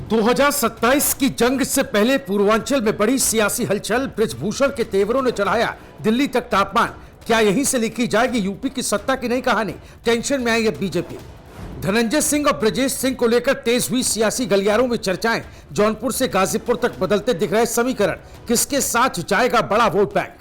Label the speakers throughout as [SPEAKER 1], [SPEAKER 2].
[SPEAKER 1] 2027 की जंग से पहले पूर्वांचल में बड़ी सियासी हलचल। बृजभूषण के तेवरों ने चढ़ाया दिल्ली तक तापमान। क्या यहीं से लिखी जाएगी यूपी की सत्ता की नई कहानी? टेंशन में आई है बीजेपी। धनंजय सिंह और ब्रजेश सिंह को लेकर तेज हुई सियासी गलियारों में चर्चाएं। जौनपुर से गाजीपुर तक बदलते दिख रहे समीकरण। किसके साथ जाएगा बड़ा वोट बैंक?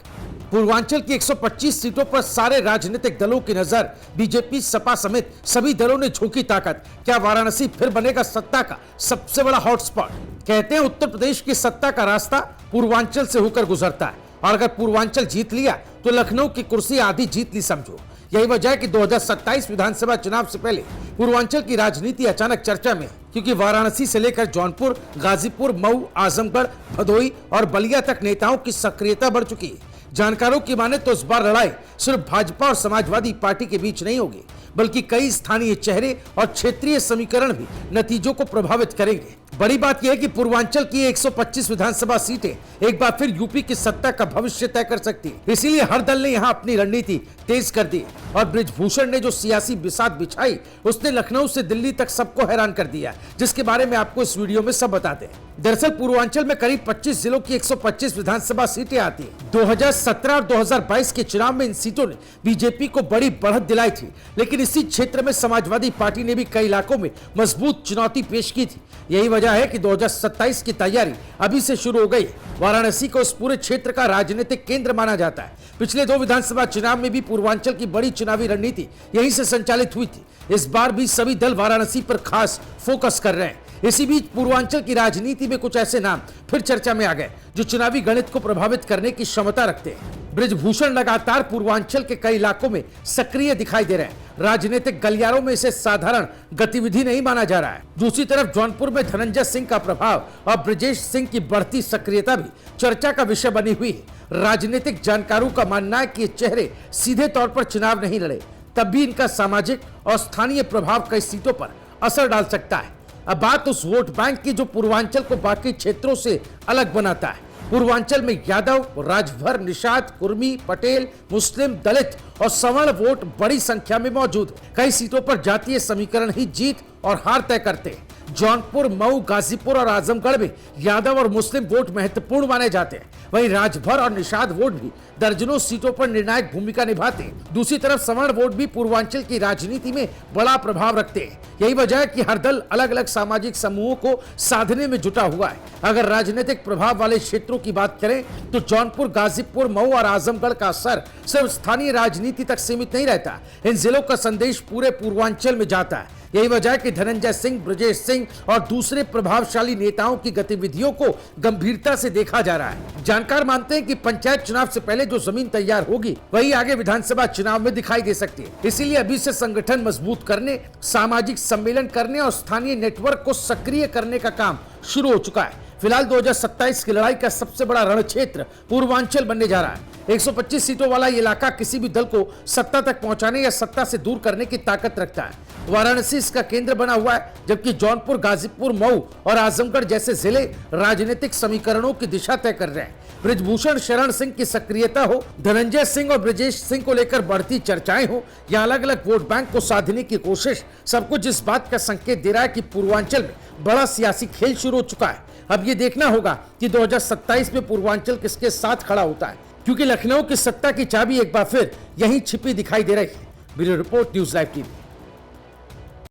[SPEAKER 1] पूर्वांचल की 125 सीटों पर सारे राजनीतिक दलों की नजर। बीजेपी, सपा समेत सभी दलों ने झोंकी ताकत। क्या वाराणसी फिर बनेगा सत्ता का सबसे बड़ा हॉटस्पॉट? कहते हैं उत्तर प्रदेश की सत्ता का रास्ता पूर्वांचल से होकर गुजरता है, और अगर पूर्वांचल जीत लिया तो लखनऊ की कुर्सी आधी जीत ली समझो। यही वजह है कि 2027 विधानसभा चुनाव से पहले पूर्वांचल की राजनीति अचानक चर्चा में, क्योंकि वाराणसी से लेकर जौनपुर, गाजीपुर, मऊ, आजमगढ़, भदोही और बलिया तक नेताओं की सक्रियता बढ़ चुकी है। जानकारों की माने तो इस बार लड़ाई सिर्फ भाजपा और समाजवादी पार्टी के बीच नहीं होगी, बल्कि कई स्थानीय चेहरे और क्षेत्रीय समीकरण भी नतीजों को प्रभावित करेंगे। बड़ी बात यह है कि पूर्वांचल की 125 विधानसभा सीटें एक बार फिर यूपी की सत्ता का भविष्य तय कर सकती है। इसीलिए हर दल ने यहां अपनी रणनीति तेज कर दी, और बृजभूषण ने जो सियासी बिसात बिछाई उसने लखनऊ से दिल्ली तक सबको हैरान कर दिया, जिसके बारे में आपको इस वीडियो में सब बताते हैं। दरअसल पूर्वांचल में करीब 25 जिलों की 125 विधानसभा सीटें आती हैं। 2017 और 2022 के चुनाव में इन सीटों ने बीजेपी को बड़ी बढ़त दिलाई थी, लेकिन इसी क्षेत्र में समाजवादी पार्टी ने भी कई इलाकों में मजबूत चुनौती पेश की थी। यही वजह है कि 2027 की तैयारी अभी से शुरू हो गई। वाराणसी को इस पूरे क्षेत्र का राजनीतिक केंद्र माना जाता है। पिछले 2 विधानसभा चुनाव में भी पूर्वांचल की बड़ी चुनावी रणनीति यहीं से संचालित हुई थी। इस बार भी सभी दल वाराणसी पर खास फोकस कर रहे हैं। इसी बीच पूर्वांचल की राजनीति में कुछ ऐसे नाम फिर चर्चा में आ गए जो चुनावी गणित को प्रभावित करने की क्षमता रखते हैं। बृजभूषण लगातार पूर्वांचल के कई इलाकों में सक्रिय दिखाई दे रहे हैं। राजनीतिक गलियारों में इसे साधारण गतिविधि नहीं माना जा रहा है। दूसरी तरफ जौनपुर में धनंजय सिंह का प्रभाव और ब्रजेश सिंह की बढ़ती सक्रियता भी चर्चा का विषय बनी हुई है। राजनीतिक जानकारों का मानना है कि ये चेहरे सीधे तौर पर चुनाव नहीं लड़े, तब भी इनका सामाजिक और स्थानीय प्रभाव कई सीटों पर असर डाल सकता है। अब बात उस वोट बैंक की जो पूर्वांचल को बाकी क्षेत्रों से अलग बनाता है। पूर्वांचल में यादव, राजभर, निषाद, कुर्मी, पटेल, मुस्लिम, दलित और सवर्ण वोट बड़ी संख्या में मौजूद है। कई सीटों पर जातीय समीकरण ही जीत और हार तय करते हैं। जौनपुर, मऊ, गाजीपुर और आजमगढ़ में यादव और मुस्लिम वोट महत्वपूर्ण माने जाते हैं। वहीं राजभर और निषाद वोट भी दर्जनों सीटों पर निर्णायक भूमिका निभाते हैं। दूसरी तरफ सवर्ण वोट भी पूर्वांचल की राजनीति में बड़ा प्रभाव रखते हैं। यही वजह है कि हर दल अलग अलग सामाजिक समूहों को साधने में जुटा हुआ है। अगर राजनीतिक प्रभाव वाले क्षेत्रों की बात करें तो जौनपुर, गाजीपुर, मऊ और आजमगढ़ का असर सिर्फ स्थानीय राजनीति तक सीमित नहीं रहता। इन जिलों का संदेश पूरे पूर्वांचल में जाता है। यही वजह है कि धनंजय सिंह, ब्रजेश सिंह और दूसरे प्रभावशाली नेताओं की गतिविधियों को गंभीरता से देखा जा रहा है। जानकार मानते हैं कि पंचायत चुनाव से पहले जो जमीन तैयार होगी वही आगे विधानसभा चुनाव में दिखाई दे सकती है। इसीलिए अभी से संगठन मजबूत करने, सामाजिक सम्मेलन करने और स्थानीय नेटवर्क को सक्रिय करने का काम शुरू हो चुका है। फिलहाल 2027 की लड़ाई का सबसे बड़ा रण क्षेत्र पूर्वांचल बनने जा रहा है। 125 सीटों वाला ये इलाका किसी भी दल को सत्ता तक पहुंचाने या सत्ता से दूर करने की ताकत रखता है। वाराणसी इसका केंद्र बना हुआ है, जबकि जौनपुर, गाजीपुर, मऊ और आजमगढ़ जैसे जिले राजनीतिक समीकरणों की दिशा तय कर रहे हैं। बृजभूषण शरण सिंह की सक्रियता हो, धनंजय सिंह और ब्रजेश सिंह को लेकर बढ़ती चर्चाएं हो, या अलग अलग वोट बैंक को साधने की कोशिश, सब कुछ इस बात का संकेत दे रहा है कि पूर्वांचल में बड़ा सियासी खेल शुरू हो चुका है। अब ये देखना होगा कि 2027 में पूर्वांचल किसके साथ खड़ा होता है, क्योंकि लखनऊ की सत्ता की चाबी एक बार फिर यहीं छिपी दिखाई दे रही है। Bureau report, news live TV.